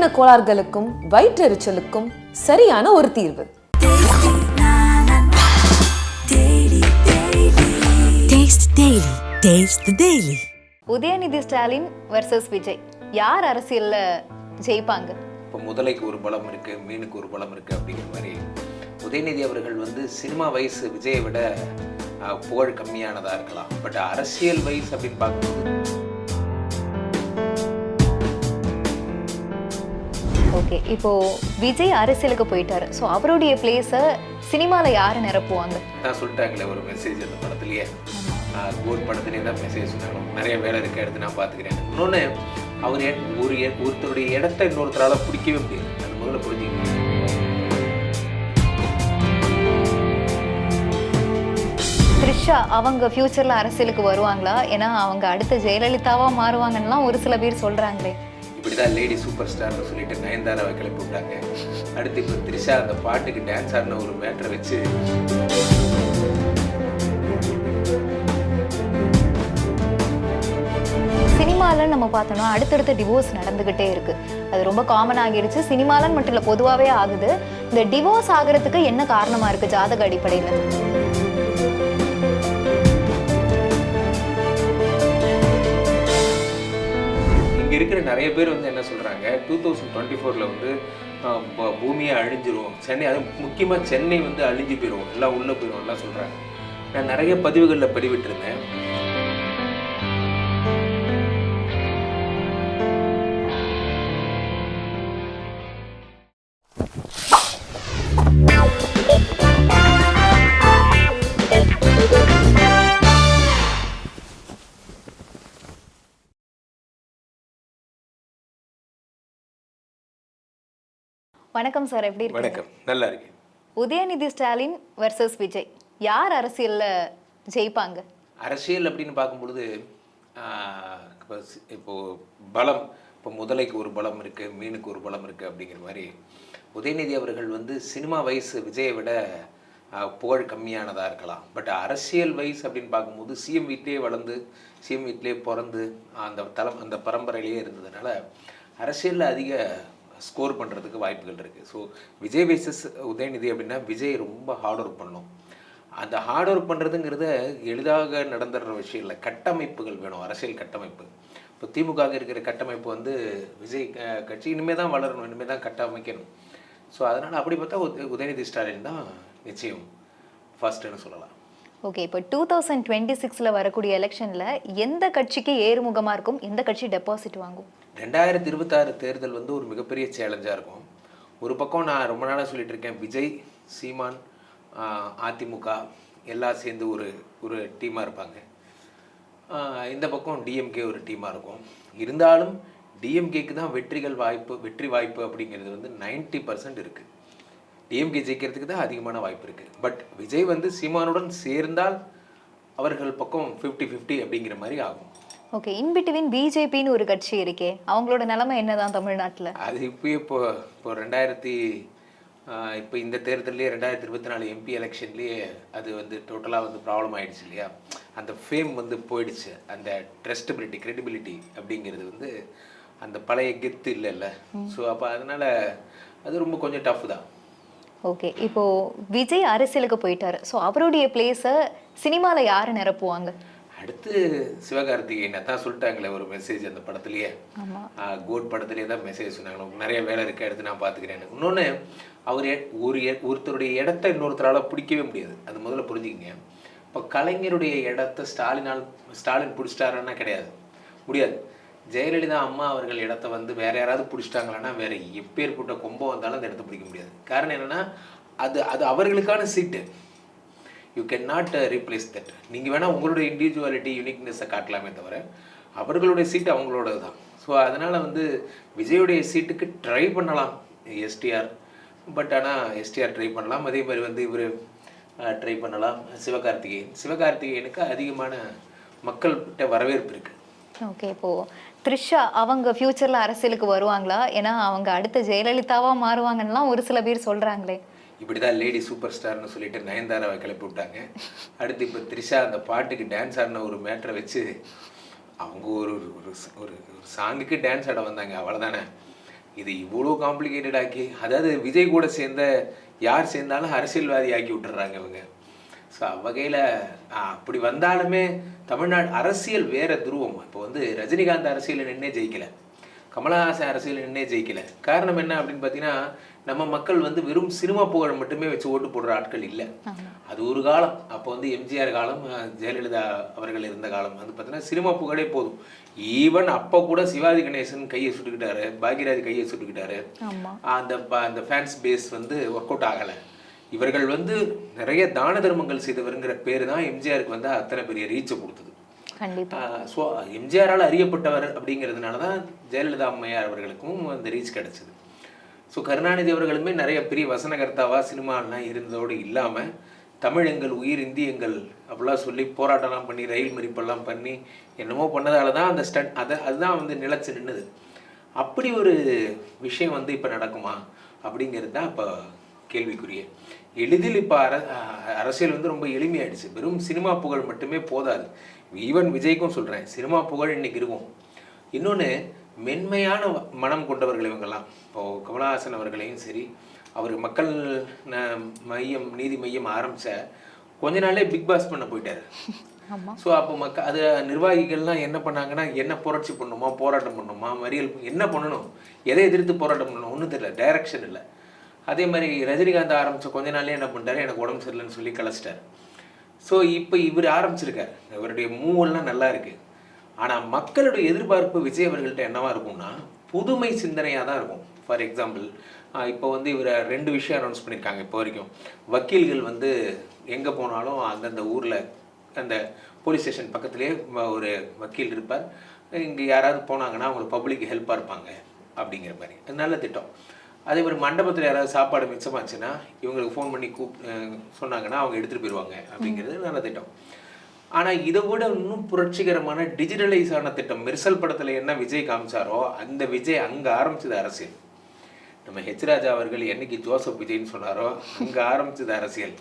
செரிமான கோளாறுகளுக்கும் வயிற்றெரிச்சலுக்கும் சரியான ஒரு தீர்வு. உதயநிதி ஸ்டாலின் வர்சஸ் விஜய், யார் அரசியல்ல ஜெயிப்பாங்க? இப்போ முதலைக்கு ஒரு பலம் இருக்கு, மீனுக்கு ஒரு பலம் இருக்கு அப்படிங்கிற மாதிரி உதயநிதி அவர்கள் வந்து சினிமா வயசு விஜயை விட புகழ் கம்மியானதா இருக்கலாம். பட் அரசியல் வயசு அப்படின்னு பார்க்கும்போது ஓகே, இப்போ விஜய் அரசியலுக்கு போயிட்டாரு. ஸோ அவருடைய பிளேஸை சினிமாவில் யார் நிரப்புவாங்க? நான் சொல்லிட்டாங்களே ஒரு மெசேஜ் அந்த படத்துலேயே, கோட் படத்துலேயே தான் மெசேஜ் சொன்னாங்க, நிறைய வேலை இருக்க எடுத்து நான் பார்த்துக்கிறேன். இன்னொன்று, அவர் ஒருத்தருடைய இடத்த இன்னொருத்தரால் பிடிக்கவே முடியாது. அது முதல்ல புரிஞ்சுக்கணும். த்ரிஷா அவங்க ஃபியூச்சரில் அரசியலுக்கு வருவாங்களா? ஏன்னா அவங்க அடுத்த ஜெயலலிதாவாக மாறுவாங்கலாம் ஒரு சில பேர் சொல்கிறாங்களே. இப்படி தான் லேடி சூப்பர் ஸ்டார்னு சொல்லிட்டு நயன்தாராவை கிளப்பி விட்டாங்க. அடுத்து இப்போ த்ரிஷா அந்த பாட்டுக்கு டான்ஸ் ஆடின ஒரு மேட்டரை வச்சு சினிமாவில் நம்ம பார்த்தோம்னா அடுத்தடுத்த டிவோர்ஸ் நடந்துக்கிட்டே இருக்குது. அது ரொம்ப காமன் ஆகிடுச்சு. சினிமாலன்னு மட்டும் இல்லை, பொதுவாகவே ஆகுது. இந்த டிவோர்ஸ் ஆகிறதுக்கு என்ன காரணமாக இருக்குது ஜாதக அடிப்படையில்? இங்கே இருக்கிற நிறைய பேர் வந்து என்ன சொல்கிறாங்க, 2024 வந்து பூமியை அழிஞ்சிரும், சென்னை, அது முக்கியமாக சென்னை வந்து அழிஞ்சு போயிடும், எல்லாம் உள்ளே போயிடும் எல்லாம் சொல்கிறாங்க. நான் நிறைய பதிவுகளில் பதிவிட்டிருந்தேன். வணக்கம் சார், எப்படி இருக்கு? வணக்கம், நல்லா இருக்கேன். உதயநிதி ஸ்டாலின் வர்சஸ் விஜய், யார் அரசியல்ல ஜெயிப்பாங்க? அரசியல் அப்படின்னு பார்க்கும்பொழுது இப்போ பலம், இப்போ முதலைக்கு ஒரு பலம் இருக்கு, மீனுக்கு ஒரு பலம் இருக்கு அப்படிங்கிற மாதிரி உதயநிதி அவர்கள் வந்து சினிமா வயசு விஜயை விட புகழ் கம்மியானதாக இருக்கலாம். பட் அரசியல் வயசு அப்படின்னு பார்க்கும்போது சிஎம் வீட்டிலே வளர்ந்து சிஎம் வீட்டிலே பிறந்து அந்த பரம்பரையிலேயே இருந்ததுனால அரசியலில் அதிக ஸ்கோர் பண்ணுறதுக்கு வாய்ப்புகள் இருக்குது. ஸோ விஜய் வைசஸ் உதயநிதி அப்படின்னா விஜய் ரொம்ப ஹார்ட் ஒர்க் பண்ணணும். அந்த ஹார்ட் ஒர்க் பண்ணுறதுங்கிறத எளிதாக நடந்துடுற விஷயம் இல்லை, கட்டமைப்புகள் வேணும், அரசியல் கட்டமைப்பு. இப்போ திமுக இருக்கிற கட்டமைப்பு வந்து விஜய் கட்சி இனிமேல் தான் வளரணும், இனிமேல் தான் கட்டமைக்கணும். ஸோ அதனால் அப்படி பார்த்தா உதயநிதி ஸ்டாலின் தான் நிச்சயம் ஃபர்ஸ்ட்டுன்னு சொல்லலாம். ஓகே, இப்போ 2026 வரக்கூடிய எலெக்ஷனில் எந்த கட்சிக்கு ஏறுமுகமாக இருக்கும், எந்த கட்சி டெபாசிட் வாங்கும்? 2026 தேர்தல் வந்து ஒரு மிகப்பெரிய சேலஞ்சாக இருக்கும். ஒரு பக்கம் நான் ரொம்ப நாளாக சொல்லிட்டு இருக்கேன், விஜய், சீமான், அதிமுக எல்லாம் சேர்ந்து ஒரு டீமாக இருப்பாங்க. இந்த பக்கம் டிஎம்கே ஒரு டீமாக இருக்கும். இருந்தாலும் டிஎம்கேக்கு தான் வெற்றி வாய்ப்பு அப்படிங்கிறது வந்து 90% இருக்குது. டிஎம்கே ஜெயிக்கிறதுக்கு தான் அதிகமான வாய்ப்பு இருக்குது. பட் விஜய் வந்து சீமானுடன் சேர்ந்தால் அவர்கள் பக்கம் 50-50 அப்படிங்கிற மாதிரி ஆகும். ஓகே, இன்பிட்வீன் பிஜேபின்னு ஒரு கட்சி இருக்கே, அவங்களோட நிலைமை என்னதான் தமிழ்நாட்டில்? அது இப்போ 2000 இப்போ இந்த தேர்தல்லையே 2024 எம்பி எலெக்ஷன்லேயே அது வந்து டோட்டலாக வந்து ப்ராப்ளம் ஆகிடுச்சு இல்லையா. அந்த ஃபேம் வந்து போயிடுச்சு, அந்த ட்ரஸ்டபிலிட்டி, கிரெடிபிலிட்டி அப்படிங்கிறது வந்து அந்த பழைய கெத்து இல்லைல்ல. ஸோ அப்போ அதனால் அது ரொம்ப கொஞ்சம் டஃப் தான். ஓகே, இப்போது விஜய் அரசியலுக்கு போயிட்டாரு. ஸோ அவருடைய பிளேஸை சினிமாவில் யார் நிரப்புவாங்க? அடுத்து சிவகார்த்திகேயன் தான் சொல்லிட்டாங்களே ஒரு மெசேஜ் அந்த படத்துலேயே, கோட் படத்துலேயே தான் மெசேஜ் சொன்னாங்க, நிறைய வேலை இருக்க எடுத்து நான் பார்த்துக்கிறேன். இன்னொன்று, அவர் ஒருத்தருடைய இடத்த இன்னொருத்தரால் பிடிக்கவே முடியாது. அது முதல்ல புரிஞ்சுக்கிங்க. இப்போ கலைஞருடைய இடத்த ஸ்டாலின் பிடிச்சிட்டாருன்னா கிடையாது, முடியாது. ஜெயலலிதா அம்மா அவர்கள் இடத்த வந்து வேறு யாராவது பிடிச்சிட்டாங்களான்னா வேறு எப்பேற்பட்ட கொம்பம் வந்தாலும் அந்த இடத்த பிடிக்க முடியாது. காரணம் என்னென்னா அது அவர்களுக்கான சீட்டு. You can not replace that. நீங்கள் வேணால் உங்களுடைய இண்டிவிஜுவாலிட்டி, யூனிக்னஸை காட்டலாமே தவிர அவர்களுடைய சீட்டு அவங்களோடது தான். ஸோ அதனால் வந்து விஜயுடைய சீட்டுக்கு ட்ரை பண்ணலாம் எஸ்டிஆர். பட் ஆனால் எஸ்டிஆர் ட்ரை பண்ணலாம், அதே மாதிரி வந்து இவர் ட்ரை பண்ணலாம். சிவகார்த்திகேயனுக்கு அதிகமான மக்கள்கிட்ட வரவேற்பு இருக்குது. ஓகே, இப்போது த்ரிஷா அவங்க ஃபியூச்சரில் அரசியலுக்கு வருவாங்களா? ஏன்னா அவங்க அடுத்த ஜெயலலிதாவாக மாறுவாங்கலாம் ஒரு சில பேர் சொல்கிறாங்களே. இப்படி தான் லேடி சூப்பர் ஸ்டார்னு சொல்லிட்டு நயன்தாராவை கிளப்பி விட்டாங்க. அடுத்து இப்போ த்ரிஷா அந்த பாட்டுக்கு டான்ஸ் ஆடின ஒரு மேட்டரை வச்சு அவங்க ஒரு சாங்குக்கு டான்ஸ் ஆட வந்தாங்க, அவ்வளோதானே. இது இவ்வளோ காம்ப்ளிகேட்டட் ஆக்கி, அதாவது விஜய் கூட சேர்ந்த யார் சேர்ந்தாலும் அரசியல்வாதி ஆக்கி விட்டுறாங்க இவங்க. ஸோ வகையில் அப்படி வந்தாலுமே தமிழ்நாடு அரசியல் வேறு துருவம். இப்போ வந்து ரஜினிகாந்த் அரசியல் நின்னே ஜெயிக்கலை, கமலஹாசன் அரசியல் நின்னே ஜெயிக்கலை. காரணம் என்ன அப்படின்னு பார்த்தீங்கன்னா, நம்ம மக்கள் வந்து வெறும் சினிமா புகழ் மட்டுமே வச்சு ஓட்டு போடுற ஆட்கள் இல்லை. அது ஒரு காலம். அப்போ வந்து எம்ஜிஆர் காலம், ஜெயலலிதா அவர்கள் இருந்த காலம் வந்து பார்த்தீங்கன்னா சினிமா புகழே போதும். ஈவன் அப்போ கூட சிவாஜி கணேசன் கையை சுட்டுக்கிட்டாரு, பாக்யராஜ் கையை சுட்டுக்கிட்டாரு. அந்த ஃபேன்ஸ் பேஸ் வந்து ஒர்க் அவுட் ஆகலை. இவர்கள் வந்து நிறைய தான தர்மங்கள் செய்தவருங்கிற பேர் தான் எம்ஜிஆருக்கு வந்து அத்தனை பெரிய ரீச்சை கொடுத்தது. ஸோ எம்ஜிஆரால் அறியப்பட்டவர் அப்படிங்கிறதுனால தான் ஜெயலலிதா அம்மையார் அவர்களுக்கும் அந்த ரீச் கிடச்சிது. ஸோ கருணாநிதி அவர்களுமே நிறைய பெரிய வசனகர்த்தாவாக சினிமாலாம் இருந்ததோடு இல்லாமல் தமிழ் எங்கள் உயிர், இந்தி எங்கள் அப்படிலாம் சொல்லி போராட்டம்லாம் பண்ணி ரயில் மறிப்பெல்லாம் பண்ணி என்னமோ பண்ணதால தான் அந்த அதுதான் வந்து நிலச்சி நின்றுது. அப்படி ஒரு விஷயம் வந்து இப்போ நடக்குமா அப்படிங்கிறது தான் இப்போ கேள்விக்குரிய. எளிதில் இப்போ அரசியல் வந்து ரொம்ப எளிமையாயிடுச்சு. வெறும் சினிமா புகழ் மட்டுமே போதாது. ஈவன் விஜய்க்கும் சொல்கிறேன், சினிமா புகழ் இன்னைக்கு இருக்கும். இன்னொன்று, மென்மையான மனம் கொண்டவர்கள் இவங்கெல்லாம். இப்போது கமலஹாசன் அவர்களையும் சரி, அவர் மக்கள் மையம், நீதி மையம் ஆரம்பித்த கொஞ்ச நாளே பிக் பாஸ் பண்ண போயிட்டார். ஸோ அப்போ அது நிர்வாகிகள்லாம் என்ன பண்ணாங்கன்னா, என்ன புரட்சி பண்ணணுமா, போராட்டம் பண்ணணுமா, மறியல் என்ன பண்ணணும், எதை எதிர்த்து போராட்டம் பண்ணணும் ஒன்றும் தெரியல, டைரக்ஷன் இல்லை. அதே மாதிரி ரஜினிகாந்த் ஆரம்பித்த கொஞ்ச நாளே என்ன பண்ணிட்டாரு, எனக்கு உடம்பு சரியில்லைன்னு சொல்லி கலைச்சிட்டார். ஸோ இப்போ இவர் ஆரம்பிச்சிருக்கார், இவருடைய மூவெல்லாம் நல்லா இருக்குது. ஆனால் மக்களுடைய எதிர்பார்ப்பு விஜய் அவர்கள்ட்ட என்னவா இருக்கும்னா, புதுமை சிந்தனையாக தான் இருக்கும். ஃபார் எக்ஸாம்பிள், இப்போ வந்து இவர் 2 விஷயம் அனௌன்ஸ் பண்ணியிருக்காங்க. இப்போ வரைக்கும் வக்கீல்கள் வந்து எங்கே போனாலும் அந்தந்த ஊரில் அந்த போலீஸ் ஸ்டேஷன் பக்கத்துலேயே ஒரு வக்கீல் இருப்பார். இங்கே யாராவது போனாங்கன்னா அவங்களுக்கு பப்ளிக் ஹெல்ப்பாக இருப்பாங்க அப்படிங்கிற மாதிரி. அது நல்ல திட்டம். அதே மாதிரி மண்டபத்தில் யாராவது சாப்பாடு மிச்சமாச்சுன்னா இவங்களுக்கு ஃபோன் பண்ணி சொன்னாங்கன்னா அவங்க எடுத்துகிட்டு போயிடுவாங்க அப்படிங்கிறது நல்ல திட்டம். ஆனால் இதை விட இன்னும் புரட்சிகரமான டிஜிட்டலைஸ் ஆன திட்டம், மெர்சல் படத்தில் என்ன விஜய் காமிச்சாரோ அந்த விஜய் அங்கே ஆரம்பிச்சது அரசியல். நம்ம ஹெச் ராஜா அவர்கள் என்னைக்கு ஜோசப் விஜய்ன்னு சொன்னாரோ அங்கே ஆரம்பிச்சது அரசியல்.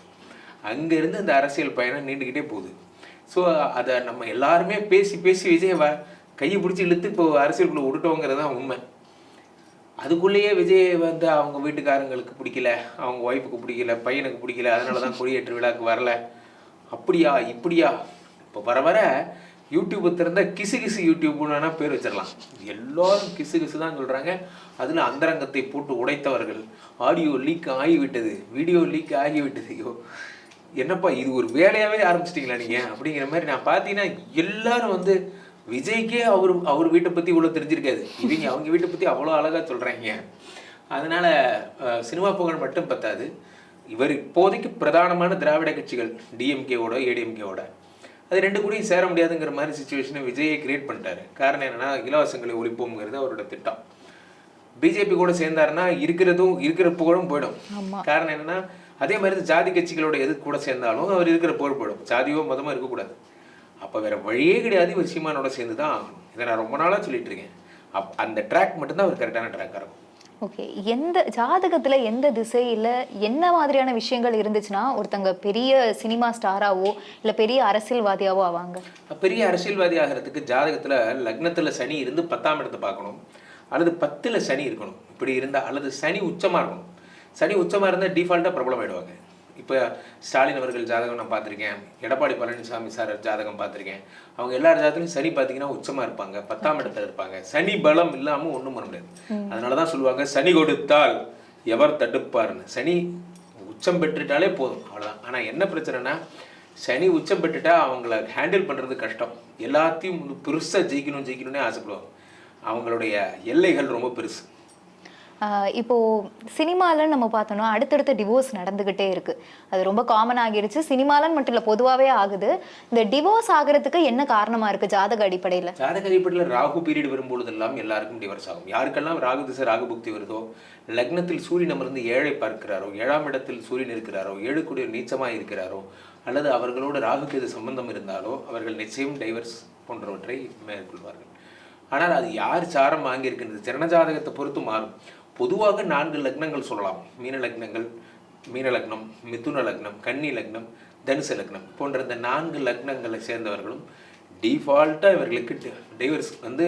அங்கேருந்து அந்த அரசியல் பயணம் நீண்டுக்கிட்டே போகுது. ஸோ அதை நம்ம எல்லாருமே பேசி பேசி விஜய் கையை பிடிச்சி இழுத்து இப்போ அரசியலுக்குள்ளே விட்டுட்டோங்கிறது தான் உண்மை. அதுக்குள்ளேயே விஜய் வந்து அவங்க வீட்டுக்காரங்களுக்கு பிடிக்கல, அவங்க ஒய்ஃபுக்கு பிடிக்கல, பையனுக்கு பிடிக்கல, அதனால தான் கொடியேற்று விழாக்கு வரல, அப்படியா இப்படியா. இப்போ வர வர யூடியூப்பை திறந்த கிசு கிசு யூடியூப்னு வேணால் பேர் வச்சிடலாம். எல்லோரும் கிசு கிசு தான் சொல்கிறாங்க. அதில் அந்தரங்கத்தை போட்டு உடைத்தவர்கள், ஆடியோ லீக் ஆகிவிட்டது, வீடியோ லீக் ஆகிவிட்டது. ஐயோ என்னப்பா இது ஒரு வேலையாகவே ஆரம்பிச்சிட்டிங்களா நீங்கள் அப்படிங்கிற மாதிரி. நான் பார்த்தீங்கன்னா எல்லாரும் வந்து விஜய்க்கே அவர் வீட்டை பற்றி இவ்வளோ தெரிஞ்சிருக்காது, இவங்க அவங்க வீட்டை பற்றி அவ்வளோ அழகாக சொல்கிறாங்க. அதனால் சினிமா புகழ் மட்டும் பத்தாது. இவர் இப்போதைக்கு பிரதானமான திராவிட கட்சிகள் டிஎம்கேவோட ஏடிஎம்கேவோட அது 2 கூடயும் சேர முடியாதுங்கிற மாதிரி சுச்சுவேஷனை விஜயை கிரியேட் பண்ணிட்டாரு. காரணம் என்னென்னா, இலவசங்களை ஒழிப்போங்கிறது அவரோட திட்டம். பிஜேபி கூட சேர்ந்தாருன்னா இருக்கிற புகழும் போயிடும். காரணம் என்னென்னா, அதே மாதிரி ஜாதி கட்சிகளோட எது கூட சேர்ந்தாலும் அவர் இருக்கிற புகழ் போயிடும். ஜாதியோ மதமோ இருக்கக்கூடாது. அப்போ வேறு வழியே கிடையாது, இவர் சீமானோட சேர்ந்து தான் ஆகணும். இதை நான் ரொம்ப நாளாக சொல்லிட்டு இருக்கேன். அந்த ட்ராக் மட்டும்தான் அவர் கரெக்டான ட்ராக்காக இருக்கும். ஓகே, எந்த ஜாதகத்துல எந்த திசையில என்ன மாதிரியான விஷயங்கள் இருந்துச்சுன்னா ஒருத்தங்க பெரிய சினிமா ஸ்டாராவோ இல்லை பெரிய அரசியல்வாதியாவோ ஆவாங்க? பெரிய அரசியல்வாதி ஆகிறதுக்கு ஜாதகத்தில் லக்னத்தில் சனி இருந்து 10ஆம் இடத்தை பார்க்கணும், அல்லது 10ல் சனி இருக்கணும். இப்படி இருந்தால், அல்லது சனி உச்சமாக இருக்கணும். சனி உச்சமாக இருந்தால் டிஃபால்ட்டாக பிரபலம் ஆகிடுவாங்க. இப்போ ஸ்டாலின் அவர்கள் ஜாதகம் நான் பார்த்துருக்கேன், எடப்பாடி பழனிசாமி சார் ஜாதகம் பார்த்துருக்கேன். அவங்க எல்லார் ஜாதகத்துலையும் சனி பார்த்தீங்கன்னா உச்சமாக இருப்பாங்க, 10ஆம் இடத்துல இருப்பாங்க. சனி பலம் இல்லாமல் ஒன்றும் பண்ண முடியாது. அதனால தான் சொல்லுவாங்க, சனி கொடுத்தால் எவர் தடுப்பார்னு. சனி உச்சம் பெற்றுட்டாலே போதும், அவ்வளோதான். ஆனால் என்ன பிரச்சனைனா, சனி உச்சம் பெற்றுட்டா அவங்கள ஹேண்டில் பண்ணுறது கஷ்டம். எல்லாத்தையும் பெருசாக ஜெயிக்கணும்னே ஆசைப்படுவாங்க. அவங்களுடைய எல்லைகள் ரொம்ப பெருசு. இப்போ சினிமாலன்னு நம்ம பார்த்தோம்னா அடுத்தடுத்த டிவோர்ஸ் நடந்துகிட்டே இருக்கு. அது ரொம்ப காமன் ஆகிடுச்சு. சினிமாலன்னு மட்டும் இல்லை, பொதுவாகவே ஆகுது. இந்த டிவோர்ஸ் ஆகிறதுக்கு என்ன காரணமா இருக்கு ஜாதக அடிப்படையில்? ஜாதக அடிப்படையில் ராகு பீரியட் வரும்பொழுதெல்லாம் எல்லாருக்கும் டிவோர்ஸ் ஆகும். யாருக்கெல்லாம் ராகு திசை ராகு புக்தி வருதோ, லக்னத்தில் சூரியன் அமர்ந்து 7ஐ பார்க்கிறாரோ, 7ஆம் இடத்தில் சூரியன் இருக்கிறாரோ, 7 கூடிய நீச்சமாக இருக்கிறாரோ, அல்லது அவர்களோடு ராகுக்கு எது சம்பந்தம் இருந்தாலோ அவர்கள் நிச்சயம் டைவர்ஸ் போன்றவற்றை மேற்கொள்வார்கள். ஆனால் அது யார் சாரம் வாங்கியிருக்கின்றது ஜனஜாதகத்தை பொறுத்து மாறும். பொதுவாக 4 லக்னங்கள் சொல்லலாம். மீன லக்னம், மிதுன லக்னம், கன்னி லக்னம், தனுசு லக்னம் போன்ற இந்த 4 லக்னங்களை சேர்ந்தவர்களும் டிஃபால்ட்டாக இவர்களுக்கு டைவர்ஸ் வந்து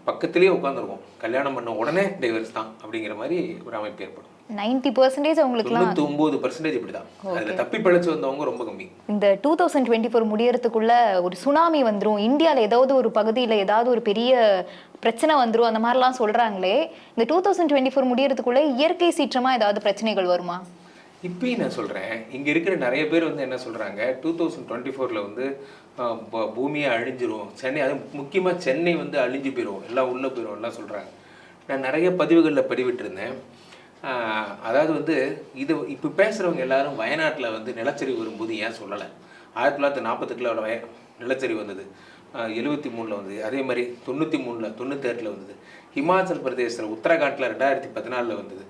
பக்கத்துலேயே உட்காந்துருக்கும், கல்யாணம் பண்ண உடனே டைவர்ஸ் தான் அப்படிங்கிற மாதிரி ஒரு அமைப்பு ஏற்படும். 90% அவங்களுக்குலாம் 99% இப்படி தான். அதில் தப்பி பிழைச்சி வந்தவங்க ரொம்ப கம்மி. இந்த 2024 முடியறதுக்குள்ள ஒரு சுனாமி வந்துடும், இந்தியாவில் ஏதாவது ஒரு பகுதியில் ஏதாவது ஒரு பெரிய பிரச்சனை வந்துடும், அந்த மாதிரிலாம் சொல்கிறாங்களே. இந்த 2024 முடியறதுக்குள்ள இயற்கை சீற்றமாக ஏதாவது பிரச்சனைகள் வருமா? இப்பயும் நான் சொல்கிறேன், இங்கே இருக்கிற நிறைய பேர் வந்து என்ன சொல்கிறாங்க, 2024 வந்து பூமியை அழிஞ்சிரும், சென்னை, அது முக்கியமாக சென்னை வந்து அழிஞ்சு போயிடும், எல்லாம் உள்ளே போயிடும் எல்லாம் சொல்கிறாங்க. நான் நிறைய பதிவுகளில் பதிவிட்டிருந்தேன். அதாவது வந்து இது இப்போ பேசுகிறவங்க எல்லாரும் வயநாட்டில் வந்து நிலச்சரிவு வரும்போது ஏன் சொல்லலை? 1948 நிலச்சரிவு வந்தது, 73 வந்தது, அதே மாதிரி 93, 98 வந்தது, ஹிமாச்சல் பிரதேசத்தில் உத்தரகாண்டில் 2014 வந்தது.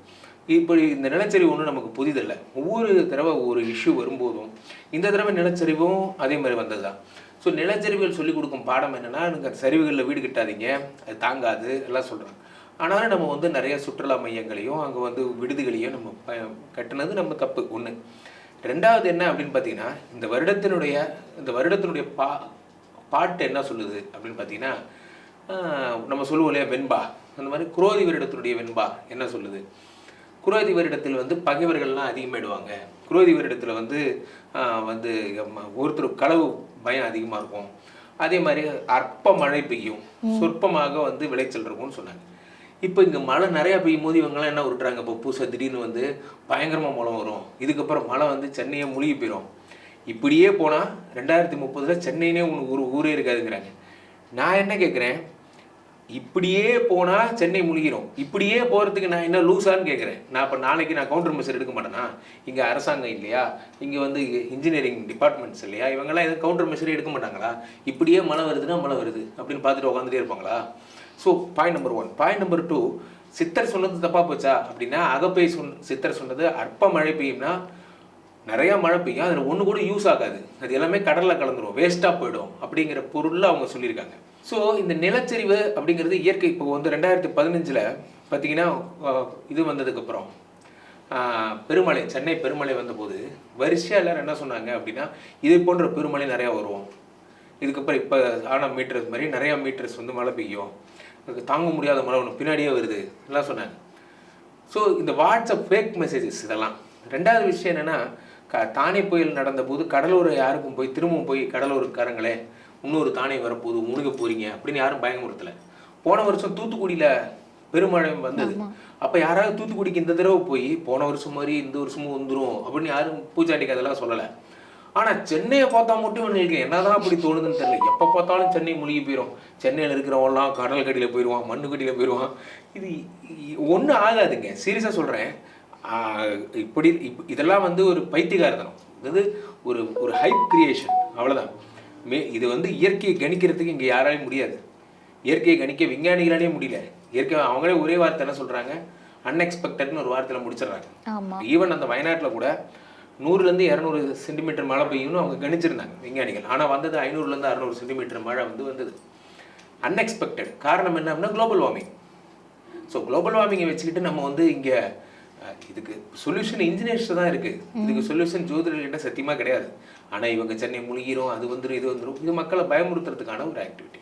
இப்படி இந்த நிலச்சரிவு ஒன்றும் நமக்கு புதிதில்லை. ஒவ்வொரு தடவை ஒரு இஷ்யூ வரும்போதும் இந்த தடவை நிலச்சரிவும் அதே மாதிரி வந்தது தான். ஸோ நிலச்சரிவுகள் சொல்லிக் கொடுக்கும் பாடம் என்னென்னா, எனக்கு சரிவுகளில் வீடு கட்டாதீங்க, அது தாங்காது எல்லாம் சொல்கிறாங்க. ஆனாலும் நம்ம வந்து நிறைய சுற்றுலா மையங்களையும் அங்கே வந்து விடுதிகளையும் நம்ம கட்டினது நம்ம தப்பு ஒன்று. ரெண்டாவது என்ன அப்படின்னு பார்த்தீங்கன்னா, இந்த வருடத்தினுடைய பாட்டு என்ன சொல்லுது அப்படின்னு பார்த்தீங்கன்னா, நம்ம சொல்லுவோம் இல்லையா வெண்பா, அந்த மாதிரி குரோதி வருடத்தினுடைய வெண்பா என்ன சொல்லுது? குரோதி வருடத்தில் வந்து பகைவர்கள்லாம் அதிகமாகிடுவாங்க, குரோதி வருடத்தில் வந்து ஒருத்தர் களவு பயம் அதிகமாக இருக்கும், அதே மாதிரி அற்ப மழை பெய்யும், சொற்பமாக வந்து விளைச்சல் இருக்கும்னு சொன்னாங்க. இப்போ இங்கே மழை நிறையா பெய்யும் போது இவங்கெல்லாம் என்ன விட்டுறாங்க, இப்போ புதுசாக திடீர்னு வந்து பயங்கரமாக மழை வரும், இதுக்கப்புறம் மழை வந்து சென்னையை முழுகி போயிடும், இப்படியே போனால் 2030 சென்னையினே ஒரு ஊரே இருக்காதுங்கிறாங்க. நான் என்ன கேட்குறேன், இப்படியே போனால் சென்னை முழுகிடும், இப்படியே போகிறதுக்கு நான் என்ன லூஸான்னு கேட்குறேன். நான் இப்போ நாளைக்கு நான் கவுண்டர் மெஷர் எடுக்க மாட்டேனா? இங்கே அரசாங்கம் இல்லையா, இங்கே வந்து இன்ஜினியரிங் டிபார்ட்மெண்ட்ஸ் இல்லையா, இவங்கெல்லாம் எதுவும் கவுண்டர் மெஷரே எடுக்க மாட்டாங்களா? இப்படியே மழை வருதுன்னா மழை வருது அப்படின்னு பார்த்துட்டு உட்காந்துட்டே இருப்பாங்களா? So point number 1. Point number 2, சித்தர் சொன்னது தப்பாக போச்சா அப்படின்னா, அகப்பை சித்தர் சொன்னது அற்ப மழை பெய்யும்னா நிறையா மழை பெய்யும், அதில் ஒன்று கூட யூஸ் ஆகாது, அது எல்லாமே கடலில் கலந்துரும், வேஸ்ட்டாக போயிடும் அப்படிங்கிற பொருளில் அவங்க சொல்லியிருக்காங்க. ஸோ இந்த நிலச்சரிவு அப்படிங்கிறது இயற்கை. இப்போ வந்து 2015 பார்த்தீங்கன்னா இது வந்ததுக்கப்புறம் பெருமழை, சென்னை பெருமழை வந்தபோது வரிசையாக எல்லாரும் என்ன சொன்னாங்க அப்படின்னா, இதே போன்ற பெருமழை நிறையா வரும், இதுக்கப்புறம் இப்போ ஆன மீட்டர்ஸ் மாதிரி நிறையா மீட்டர்ஸ் வந்து மழை பெய்யும், தாங்க முடியாத மழை ஒன்று பின்னாடியே வருது எல்லாம் சொன்னாங்க. ஸோ இந்த வாட்ஸ்அப் ஃபேக் மெசேஜஸ் இதெல்லாம். ரெண்டாவது விஷயம் என்னென்னா, தானே புயல் நடந்தபோது கடலூர் யாருக்கும் போய் திரும்பவும் போய் கடலூருக்காரங்களே இன்னொரு தானே வரப்போகுது முழுக போகிறீங்க அப்படின்னு யாரும் பயமுறுத்தலை. போன வருஷம் தூத்துக்குடியில் பெருமழை வந்தது, அப்போ யாராவது தூத்துக்குடிக்கு இந்த தடவை போய் போன வருஷம் மாதிரி இந்த வருஷமும் வந்துடும் அப்படின்னு யாரும் பூச்சாண்டிக்கு அதெல்லாம் சொல்லலை. ஆனால் சென்னையை பார்த்தா மட்டும் இவனுக்கு என்னதான் அப்படி தோணுதுன்னு தெரியல, எப்போ பார்த்தாலும் சென்னை முழுகி போயிடும், சென்னையில் இருக்கிறவங்களாம் கடல் கடியில் போயிடுவான், மண்ணு கடியில் போயிடுவான், இது ஒன்றும் ஆகாதுங்க, சீரியஸாக சொல்கிறேன். இதெல்லாம் வந்து ஒரு பைத்தியகாரத்தனம், இது ஒரு ஹைப் கிரியேஷன், அவ்வளோதான். இது வந்து இயற்கையை கணிக்கிறதுக்கு இங்கே யாராலையும் முடியாது, இயற்கையை கணிக்க விஞ்ஞானிகளாலே முடியல. இயற்கை அவங்களே ஒரே வார்த்தை என்ன சொல்கிறாங்க, அன்எக்ஸ்பெக்டட்னு ஒரு வார்த்தையில் முடிச்சிடுறாங்க. ஈவன் அந்த வயநாட்டில் கூட 100-200 சென்டிமீட்டர் மழை பெய்யும்னு அவங்க கணிச்சிருந்தாங்க விஞ்ஞானிகள். ஆனால் வந்தது 500-600 சென்டிமீட்டர் மழை வந்தது. அன்எக்ஸ்பெக்டட். காரணம் என்ன அப்படின்னா குளோபல் வார்மிங். ஸோ குளோபல் வார்மிங்கை வச்சுக்கிட்டு நம்ம வந்து இங்கே இதுக்கு சொல்யூஷன் இன்ஜினியர்ஸ் தான் இருக்குது, இதுக்கு சொல்யூஷன் ஜோதிடர்கிட்ட சத்தியமாக கிடையாது. ஆனால் இவங்க சென்னை முழுகிரும், அது வந்துடும், இது வந்துடும், இது மக்களை பயமுறுத்துறதுக்கான ஒரு ஆக்டிவிட்டி.